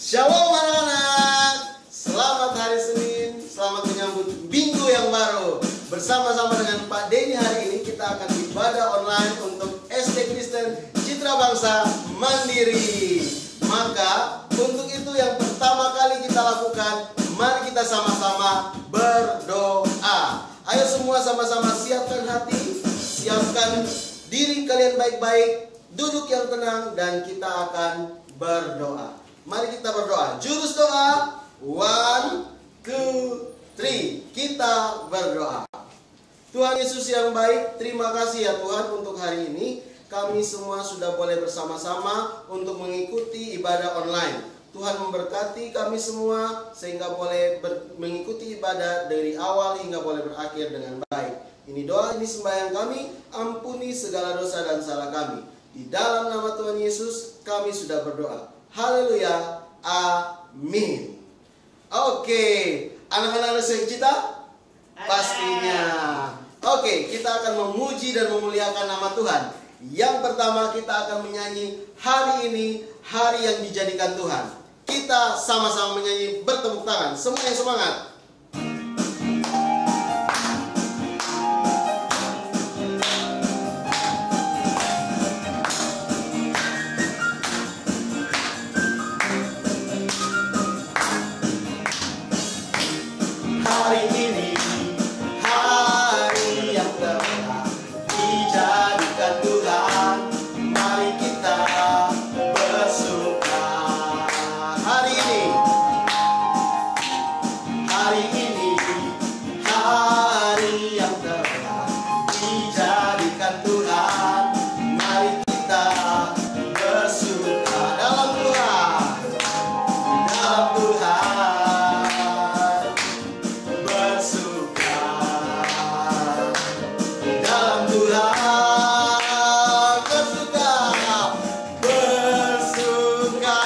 Shalom anak-anak, selamat hari Senin, selamat menyambut minggu yang baru. Bersama-sama dengan Pak Denny hari ini kita akan ibadah online untuk SD Kristen Citra Bangsa Mandiri. Maka untuk itu yang pertama kali kita lakukan, mari kita sama-sama berdoa. Ayo semua sama-sama siapkan hati, siapkan diri kalian baik-baik, duduk yang tenang dan kita akan berdoa. Mari kita berdoa. Jurus doa 1, 2, 3. Kita berdoa. Tuhan Yesus yang baik, terima kasih ya Tuhan untuk hari ini. Kami semua sudah boleh bersama-sama untuk mengikuti ibadah online. Tuhan memberkati kami semua sehingga boleh mengikuti ibadah dari awal hingga boleh berakhir dengan baik. Ini doa, ini sembahyang kami. Ampuni segala dosa dan salah kami. Di dalam nama Tuhan Yesus kami sudah berdoa. Haleluya, amin. Oke, anak-anak Cita? Pastinya. Oke, kita akan memuji dan memuliakan nama Tuhan. Yang pertama kita akan menyanyi hari ini, hari yang dijadikan Tuhan. Kita sama-sama menyanyi bertepuk tangan. Semua yang semangat. Hari ini, hari yang telah dijadikan Tuhan. Mari kita bersuka. Hari ini, hari yang telah dijadikan Tuhan. Mari kita bersuka dalam Tuhan, dalam Tuhan. Bersuka dalam Tuhan, bersuka, bersuka,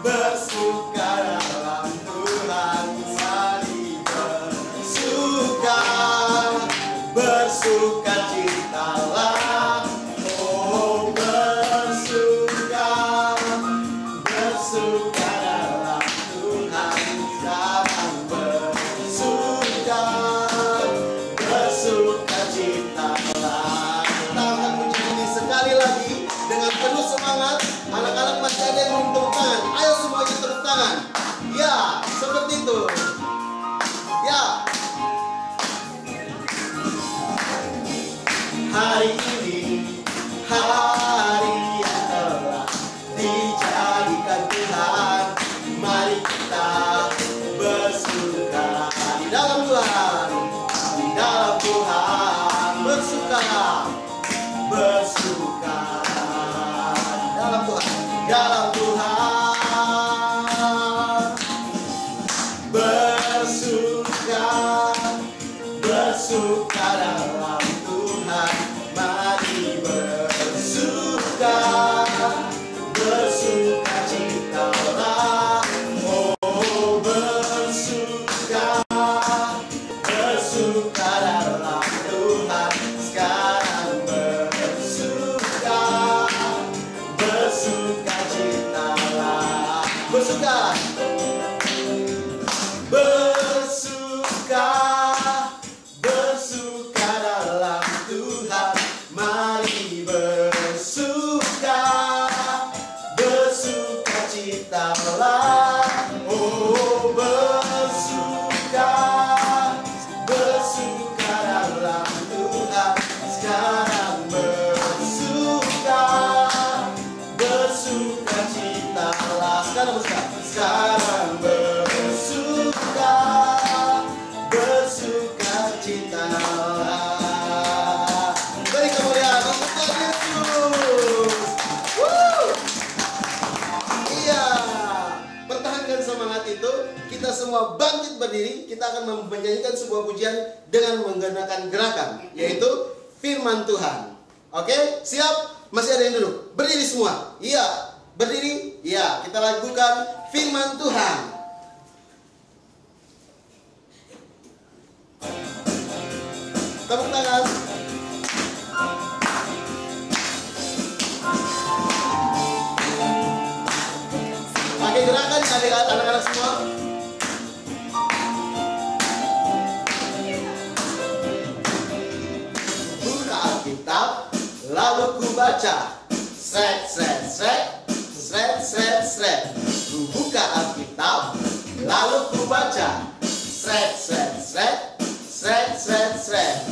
bersuka dalam Tuhan. Mari bersuka, bersuka citalah. Oh bersuka, bersuka dalam Tuhan. Sekarang bersuka, bersuka citalah. Kita akan puji ini sekali lagi dengan penuh semangat. Anak-anak masih ada yang belum tepuk tangan. Ayo semuanya tepuk tangan. Ya, seperti itu. Ya. Hari ini, hari yang telah dijadikan Tuhan. Mari kita bersuka di dalam Tuhan, di dalam Tuhan. Bersuka, bersuka di dalam Tuhan, dalam Tuhan. Bersuka, bersuka dalam Tuhan. Mari bersuka, bersuka citalah. Oh bersuka, bersuka dalam Tuhan. Sekarang bersuka, bersuka citalah. Bersuka, bersuka, bersuka dalam Tuhan. Mari bersuka, bersuka citalah. Oh bersuka, bersuka dalam Tuhan. Sekarang bersuka, bersuka citalah. Sekarang bersuka, sekarang bersuka, bersuka citalah. Beri kemuliaan untuk Tuhan Yesus. Woo! Iya, pertahankan semangat itu. Kita semua bangkit berdiri. Kita akan menyanyikan sebuah pujian dengan menggunakan gerakan, yaitu firman Tuhan. Oke, siap? Masih ada yang duduk? Berdiri semua. Iya, berdiri. Iya, kita lakukan firman Tuhan. Tepuk tangan. Pakai pakai gerakan anak-anak semua. Buka Alkitab, lalu ku baca. Sret, sret, sret, sret, sret, sret. Ku buka Alkitab, lalu ku baca. Sret, sret, sret, sret, sret, sret.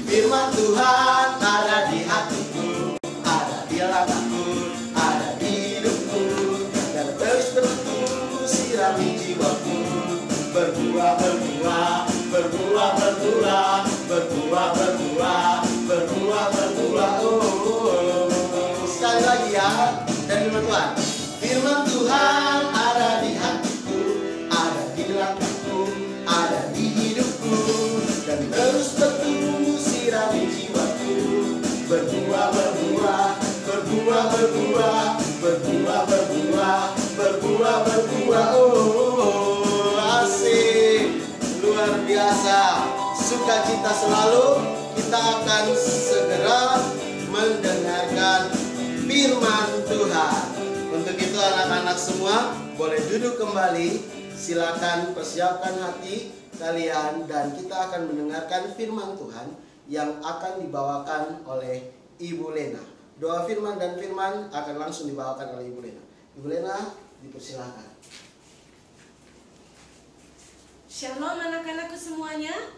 Firman Tuhan ada di hatiku, ada di langkahku, ada di hidupku, dan terus bertumbuh sirami jiwaku. Berbuah, berbuah, berbuah, berbuah, berbuah, berbuah, berbuah, berbuah. Oh. Sekali lagi ya, dari firman Tuhan. Firman Tuhan ada di hatiku, ada di langkahku, ada di hidupku, dan terus bertumbuh sirami jiwaku. Berbuah, berbuah, berbuah, berbuah, berbuah, berbuah, berbuah, berbuah. Oh, asik, luar biasa. Sukacita selalu. Kita akan segera mendengarkan firman Tuhan. Untuk itu anak-anak semua boleh duduk kembali. Silakan persiapkan hati kalian dan kita akan mendengarkan firman Tuhan yang akan dibawakan oleh Ibu Lena. Doa firman dan firman akan langsung dibawakan oleh Ibu Lena. Ibu Lena, dipersilakan. Shalom anak-anakku semuanya.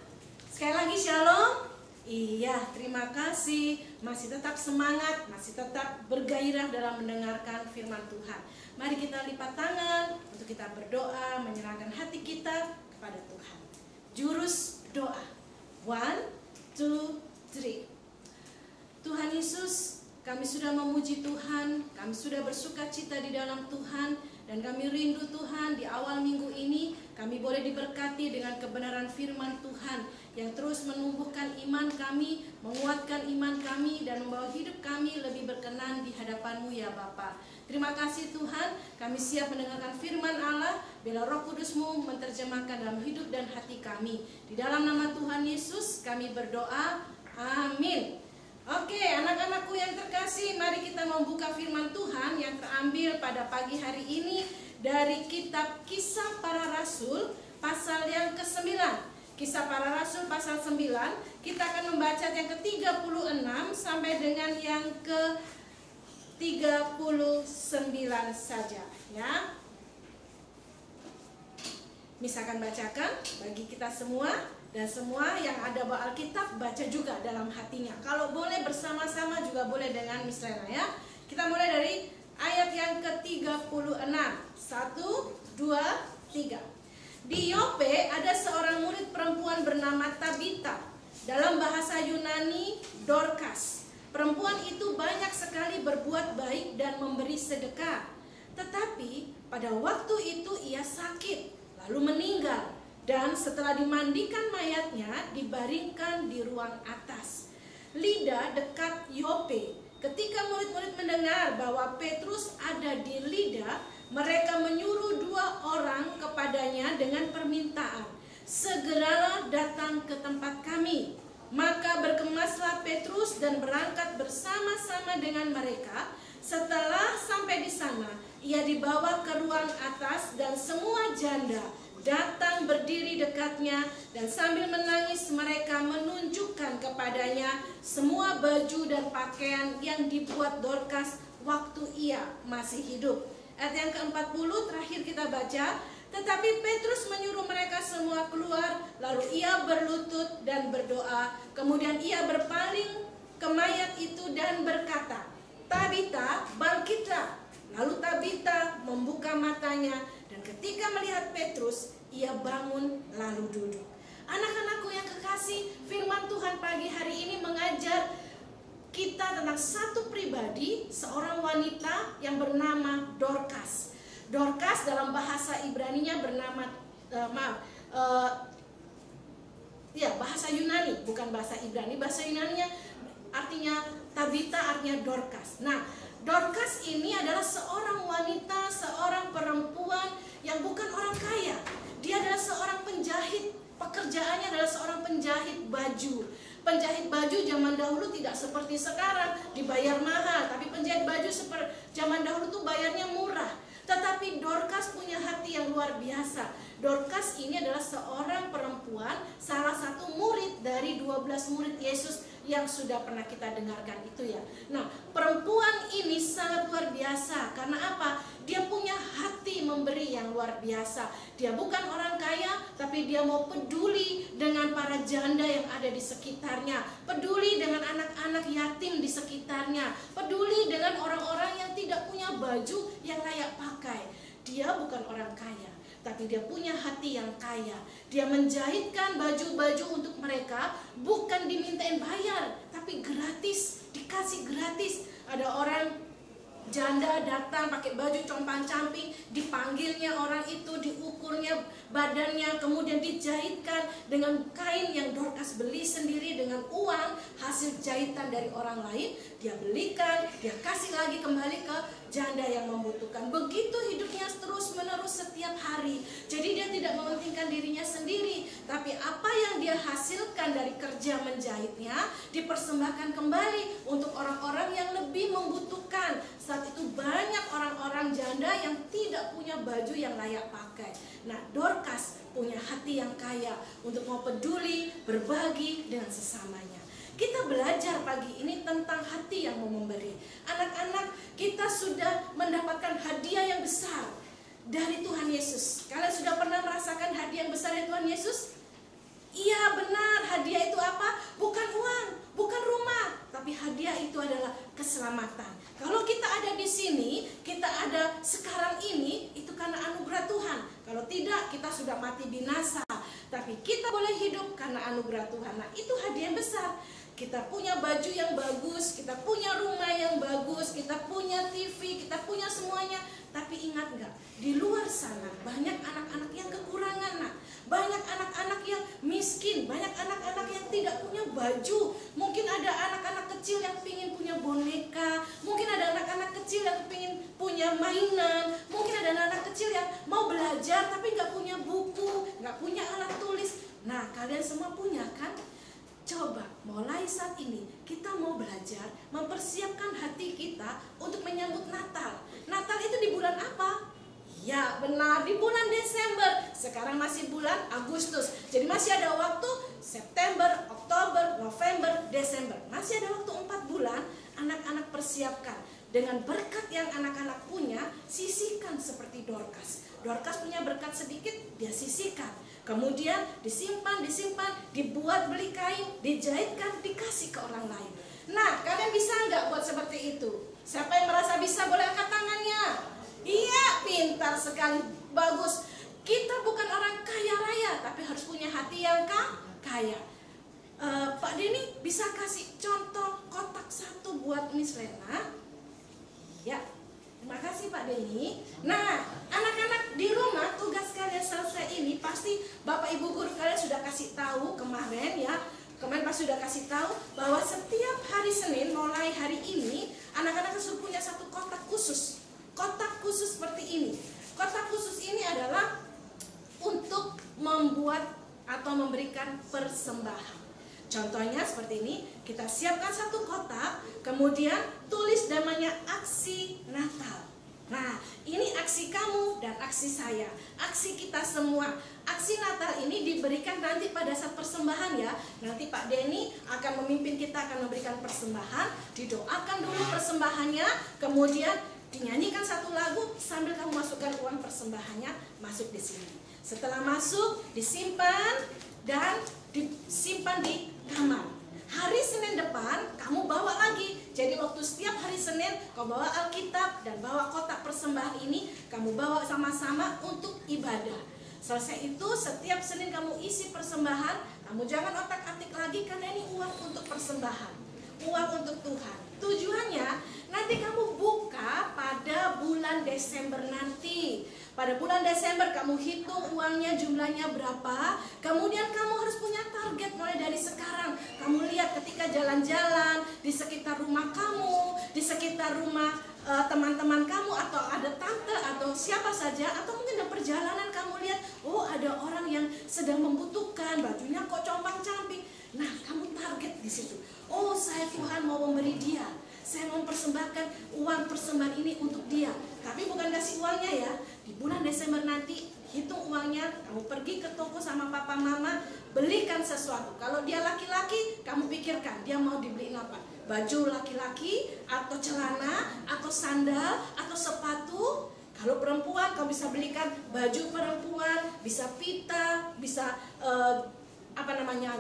Sekali lagi shalom. Iya, terima kasih. Masih tetap semangat, masih tetap bergairah dalam mendengarkan firman Tuhan. Mari kita lipat tangan untuk kita berdoa, menyerahkan hati kita kepada Tuhan. Jurus doa. 1, 2, 3. Tuhan Yesus, kami sudah memuji Tuhan, kami sudah bersuka cita di dalam Tuhan, dan kami rindu Tuhan di awal minggu ini kami boleh diberkati dengan kebenaran firman Tuhan yang terus menumbuhkan iman kami, menguatkan iman kami, dan membawa hidup kami lebih berkenan di hadapan-Mu ya Bapa. Terima kasih Tuhan, kami siap mendengarkan firman Allah, bila Roh Kudus-Mu menerjemahkan dalam hidup dan hati kami. Di dalam nama Tuhan Yesus kami berdoa, amin. Oke, anak-anakku yang terkasih, mari kita membuka firman Tuhan yang terambil pada pagi hari ini dari kitab Kisah Para Rasul pasal yang ke-9. Kisah Para Rasul pasal 9, kita akan membaca yang ke-36 sampai dengan yang ke-39 saja ya. Misalkan bacakan bagi kita semua, dan semua yang ada bawa Alkitab baca juga dalam hatinya. Kalau boleh bersama-sama juga boleh dengan Miss Lena ya. Kita mulai dari ayat yang ke-36. 1, 2, 3. Di Yope ada seorang murid perempuan bernama Tabita. Dalam bahasa Yunani, Dorcas. Perempuan itu banyak sekali berbuat baik dan memberi sedekah. Tetapi pada waktu itu ia sakit, lalu meninggal. Dan setelah dimandikan mayatnya, dibaringkan di ruang atas. Lida dekat Yope. Ketika murid-murid mendengar bahwa Petrus ada di Lida, mereka menyuruh 2 orang kepadanya dengan permintaan, segeralah datang ke tempat kami. Maka berkemaslah Petrus dan berangkat bersama-sama dengan mereka. Setelah sampai di sana, ia dibawa ke ruang atas dan semua janda datang berdiri dekatnya, dan sambil menangis mereka menunjukkan kepadanya semua baju dan pakaian yang dibuat Dorcas waktu ia masih hidup. Ayat yang ke-40 terakhir kita baca. Tetapi Petrus menyuruh mereka semua keluar, lalu ia berlutut dan berdoa. Kemudian ia berpaling ke mayat itu dan berkata, Tabita, bangkitlah. Lalu Tabita membuka matanya, dan ketika melihat Petrus, ia bangun lalu duduk. Anak-anakku yang kekasih, firman Tuhan pagi hari ini mengajar kita tentang satu pribadi, seorang wanita yang bernama Dorcas. Dorcas dalam bahasa Ibraninya bernama bahasa Yunani, bukan bahasa Ibrani. Bahasa Yunaninya artinya Tabita, artinya Dorcas. Nah, Dorcas ini adalah seorang wanita, seorang perempuan yang bukan orang kaya. Dia adalah seorang penjahit. Pekerjaannya adalah seorang penjahit baju. Penjahit baju zaman dahulu tidak seperti sekarang dibayar mahal, tapi penjahit baju seperti zaman dahulu tuh bayarnya murah. Tetapi Dorcas punya hati yang luar biasa. Dorcas ini adalah seorang perempuan, salah satu murid dari 12 murid Yesus yang sudah pernah kita dengarkan itu ya. Nah, perempuan ini sangat luar biasa. Karena apa? Dia punya hati memberi yang luar biasa. Dia bukan orang kaya, tapi dia mau peduli dengan para janda yang ada di sekitarnya, peduli dengan anak-anak yatim di sekitarnya, peduli dengan orang-orang yang tidak punya baju yang layak pakai. Dia bukan orang kaya, tapi dia punya hati yang kaya. Dia menjahitkan baju-baju untuk mereka, bukan dimintain bayar, tapi gratis, dikasih gratis. Ada orang janda datang pakai baju compang-camping, dipanggilnya orang itu, diukurnya badannya, kemudian dijahitkan dengan kain yang Dorcas beli sendiri dengan uang hasil jahitan dari orang lain. Dia belikan, dia kasih lagi kembali ke janda yang membutuhkan. Begitu hidupnya terus menerus setiap hari. Jadi dia tidak mementingkan dirinya sendiri, tapi apa yang dia hasilkan dari kerja menjahitnya dipersembahkan kembali untuk orang-orang yang lebih membutuhkan. Saat itu banyak orang-orang janda yang tidak punya baju yang layak pakai. Nah, Dorcas punya hati yang kaya untuk mau peduli, berbagi dengan sesamanya. Kita belajar pagi ini tentang hati yang mau memberi. Anak-anak, kita sudah mendapatkan hadiah yang besar dari Tuhan Yesus. Kalian sudah pernah merasakan hadiah yang besar dari Tuhan Yesus? Iya, benar. Hadiah itu apa? Bukan uang, bukan rumah, tapi hadiah itu adalah keselamatan. Kalau kita ada di sini, kita ada sekarang ini, itu karena anugerah Tuhan. Kalau tidak, kita sudah mati binasa. Tapi kita boleh hidup karena anugerah Tuhan. Nah, itu hadiah yang besar. Kita punya baju yang bagus, kita punya rumah yang bagus, kita punya TV, kita punya semuanya. Tapi ingat nggak, di luar sana banyak anak-anak yang kekurangan, nak. Banyak anak-anak yang miskin, banyak anak-anak yang tidak punya baju. Mungkin ada anak-anak kecil yang ingin punya boneka, mungkin ada anak-anak kecil yang ingin punya mainan, mungkin ada anak-anak kecil yang mau belajar tapi nggak punya buku, nggak punya alat tulis. Nah, kalian semua punya kan? Coba mulai saat ini kita mau belajar mempersiapkan hati kita untuk menyambut Natal. Natal itu di bulan apa? Ya benar, di bulan Desember. Sekarang masih bulan Agustus. Jadi masih ada waktu September, Oktober, November, Desember. Masih ada waktu 4 bulan anak-anak persiapkan. Dengan berkat yang anak-anak punya, sisihkan seperti Dorcas. Dorcas punya berkat sedikit, dia sisihkan. Kemudian disimpan, dibuat beli kain, dijahitkan, dikasih ke orang lain. Nah, kalian bisa nggak buat seperti itu? Siapa yang merasa bisa boleh angkat tangannya? Iya, pintar sekali, bagus. Kita bukan orang kaya raya, tapi harus punya hati yang kaya. Pak Denny bisa kasih contoh kotak satu buat Miss Lena? Ya, terima kasih Pak Denny. Nah, anak-anak di rumah tugas kalian selesai ini pasti Bapak Ibu guru kalian sudah kasih tahu kemarin ya. Kemarin pas sudah kasih tahu bahwa setiap hari Senin mulai hari ini anak-anak harus punya satu kotak khusus. Kotak khusus seperti ini. Kotak khusus ini adalah untuk membuat atau memberikan persembahan. Contohnya seperti ini, kita siapkan satu kotak, kemudian tulis namanya aksi Natal. Nah, ini aksi kamu dan aksi saya, aksi kita semua. Aksi Natal ini diberikan nanti pada saat persembahan ya. Nanti Pak Denny akan memimpin kita, akan memberikan persembahan. Didoakan dulu persembahannya, kemudian dinyanyikan satu lagu sambil kamu masukkan uang persembahannya masuk di sini. Setelah masuk, disimpan dan disimpan di kamar. Hari Senin depan kamu bawa lagi. Jadi waktu setiap hari Senin kamu bawa Alkitab dan bawa kotak persembahan ini, kamu bawa sama-sama untuk ibadah. Selesai itu setiap Senin kamu isi persembahan. Kamu jangan otak-atik lagi karena ini uang untuk persembahan, uang untuk Tuhan. Tujuannya nanti kamu buka pada bulan Desember nanti. Pada bulan Desember kamu hitung uangnya jumlahnya berapa. Kemudian kamu harus punya target mulai dari sekarang. Kamu lihat ketika jalan-jalan di sekitar rumah kamu, di sekitar rumah teman-teman kamu, atau ada tante atau siapa saja, atau mungkin dalam perjalanan kamu lihat, oh ada orang yang sedang membutuhkan, bajunya kok compang-camping. Nah, kamu target di situ. Oh, saya Tuhan mau memberi dia. Saya mau mempersembahkan uang persembahan ini untuk dia. Tapi bukan kasih uangnya ya. Di bulan Desember nanti hitung uangnya, kamu pergi ke toko sama papa mama, belikan sesuatu. Kalau dia laki-laki, kamu pikirkan dia mau dibeliin apa. Baju laki-laki, atau celana, atau sandal, atau sepatu. Kalau perempuan, kamu bisa belikan baju perempuan, bisa pita, bisa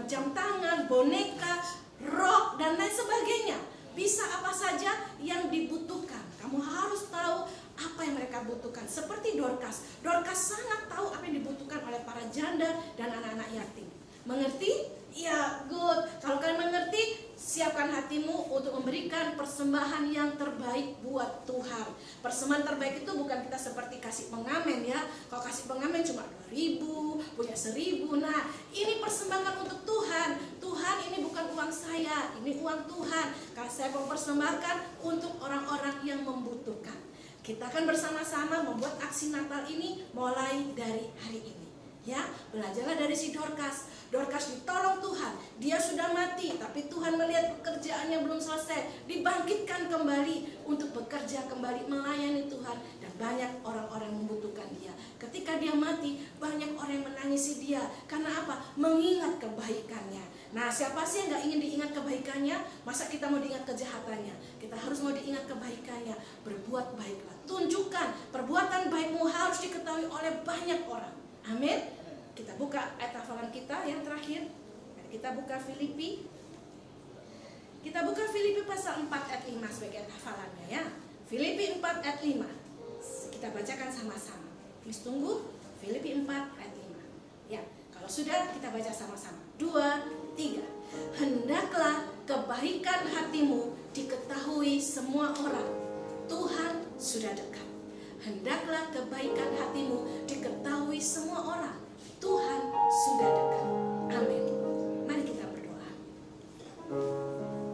jam tangan, boneka, rok, dan lain sebagainya. Bisa apa saja yang dibutuhkan. Kamu harus tahu apa yang mereka butuhkan. Seperti Dorcas. Dorcas sangat tahu apa yang dibutuhkan oleh para janda dan anak-anak yatim. Mengerti? Ya, good. Kalau kalian mengerti, siapkan hatimu untuk memberikan persembahan yang terbaik buat Tuhan. Persembahan terbaik itu bukan kita seperti kasih pengamen ya. Kalau kasih pengamen cuma 2.000, punya 1.000. Nah, ini persembahan untuk Tuhan. Tuhan, ini bukan uang saya, ini uang Tuhan. Kalau saya mau persembahkan untuk orang-orang yang membutuhkan. Kita akan bersama-sama membuat aksi Natal ini mulai dari hari ini. Ya, belajarlah dari si Dorcas. Dorcas ditolong Tuhan. Dia sudah mati, tapi Tuhan melihat pekerjaannya belum selesai. Dibangkitkan kembali untuk bekerja kembali, melayani Tuhan. Dan banyak orang-orang membutuhkan dia. Ketika dia mati, banyak orang yang menangisi dia. Karena apa? Mengingat kebaikannya. Nah, siapa sih yang gak ingin diingat kebaikannya? Masa kita mau diingat kejahatannya? Kita harus mau diingat kebaikannya. Berbuat baiklah. Tunjukkan perbuatan baikmu harus diketahui oleh banyak orang. Amin. Kita buka ayat hafalan kita yang terakhir. Kita buka Filipi. Kita buka Filipi pasal 4 ayat 5 sebagai ayat hafalannya ya. Filipi 4 ayat 5. Kita bacakan sama-sama. Please tunggu. Filipi 4 ayat 5. Ya, kalau sudah kita baca sama-sama. 2, 3. Hendaklah kebaikan hatimu diketahui semua orang. Tuhan sudah dekat. Hendaklah kebaikan hatimu diketahui semua orang. Tuhan sudah dekat. Amin. Mari kita berdoa.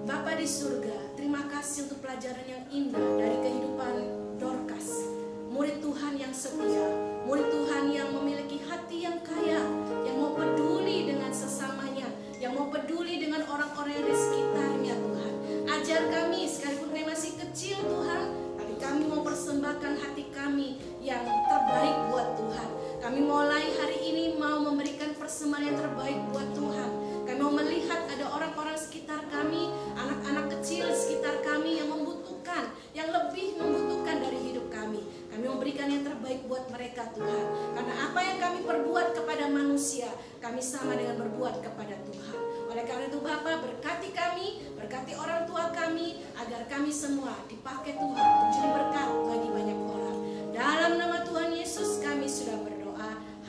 Bapa di surga, terima kasih untuk pelajaran yang indah dari kehidupan Dorcas, murid Tuhan yang setia, murid Tuhan yang memiliki hati yang kaya, yang mau peduli dengan sesamanya, yang mau peduli dengan orang-orang yang di sekitarnya. Tuhan, ajar kami sekalipun kami masih kecil Tuhan, tapi kami mau persembahkan hati kami yang terbaik buat Tuhan. Kami mulai hari ini mau memberikan persembahan yang terbaik buat Tuhan. Kami mau melihat ada orang-orang sekitar kami, anak-anak kecil sekitar kami yang membutuhkan, yang lebih membutuhkan dari hidup kami. Kami memberikan yang terbaik buat mereka Tuhan. Karena apa yang kami perbuat kepada manusia, kami sama dengan berbuat kepada Tuhan. Oleh karena itu Bapa, berkati kami, berkati orang tua kami, agar kami semua dipakai Tuhan untuk jadi berkat bagi banyak orang. Dalam nama Tuhan Yesus kami sudah berdoa.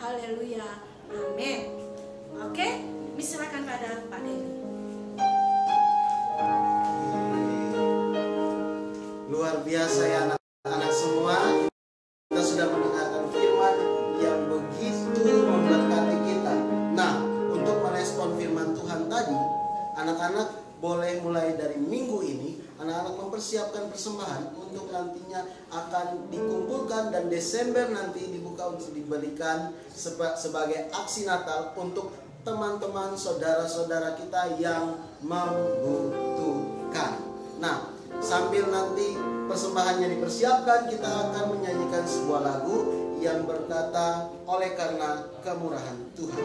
Haleluya, amin. Oke, silakan pada Pak Denny. Luar biasa ya anak-anak semua. Kita sudah mendengarkan firman yang begitu memberkati kita. Nah, untuk merespon firman Tuhan tadi, anak-anak boleh mulai dari minggu ini, anak-anak mempersiapkan persembahan untuk nantinya akan dikumpulkan dan Desember nanti dibuka untuk diberikan sebagai aksi Natal untuk teman-teman saudara-saudara kita yang membutuhkan. Nah, sambil nanti persembahannya dipersiapkan, kita akan menyanyikan sebuah lagu yang berkata oleh karena kemurahan Tuhan.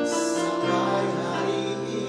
Sampai hari ini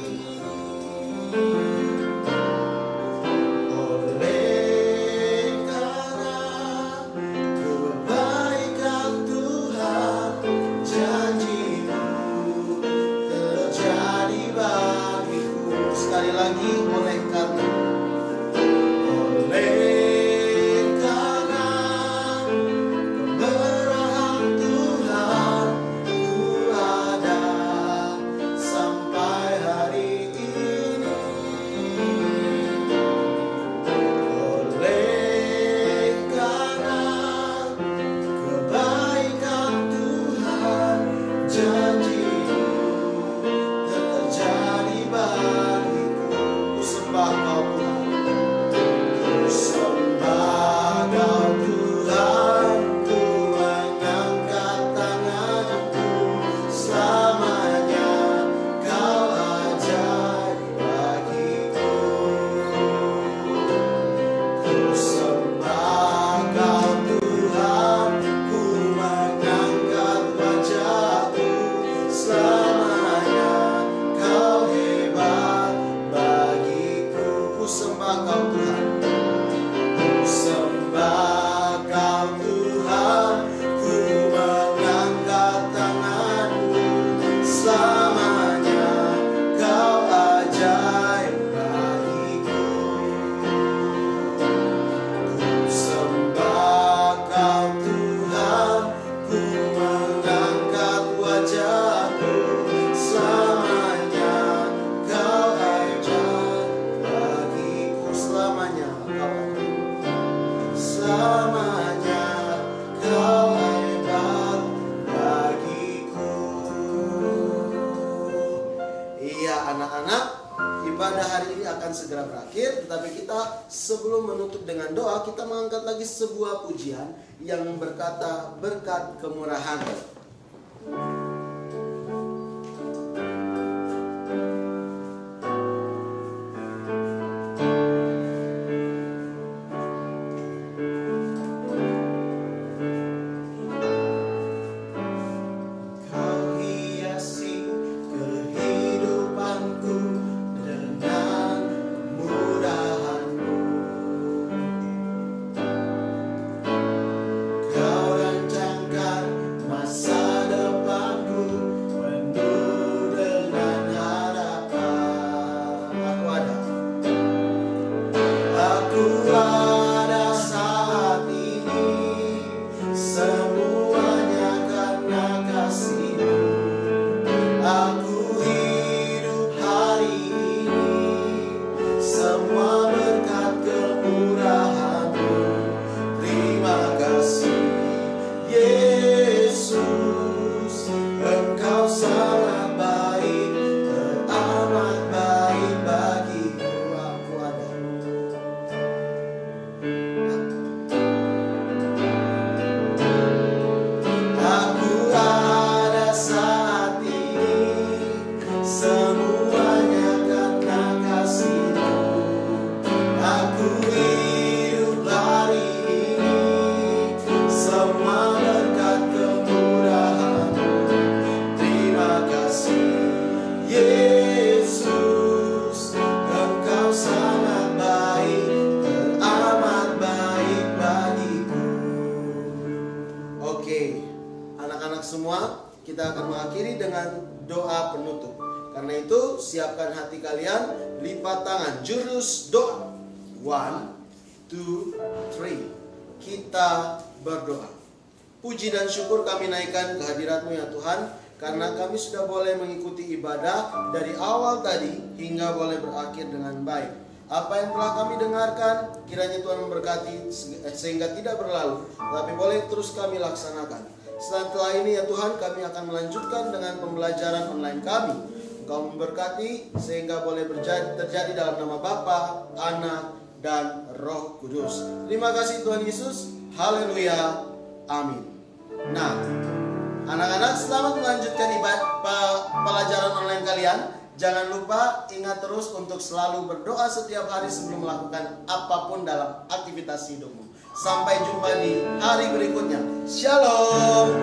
ibadah hari ini akan segera berakhir, tetapi kita sebelum menutup dengan doa, kita mengangkat lagi sebuah pujian yang berkata berkat kemurahan. Kita akan mengakhiri dengan doa penutup. Karena itu siapkan hati kalian, lipat tangan, jurus doa. 1, 2, 3. Kita berdoa. Puji dan syukur kami naikkan kehadirat-Mu ya Tuhan, karena kami sudah boleh mengikuti ibadah dari awal tadi hingga boleh berakhir dengan baik. Apa yang telah kami dengarkan, kiranya Tuhan memberkati sehingga tidak berlalu, tapi boleh terus kami laksanakan. Setelah ini ya Tuhan, kami akan melanjutkan dengan pembelajaran online kami. Engkau memberkati sehingga boleh terjadi dalam nama Bapa, Anak, dan Roh Kudus. Terima kasih Tuhan Yesus. Haleluya. Amin. Nah, anak-anak, selamat melanjutkan pelajaran online kalian. Jangan lupa ingat terus untuk selalu berdoa setiap hari sebelum melakukan apapun dalam aktivitas hidupmu. Sampai jumpa di hari berikutnya. Shalom.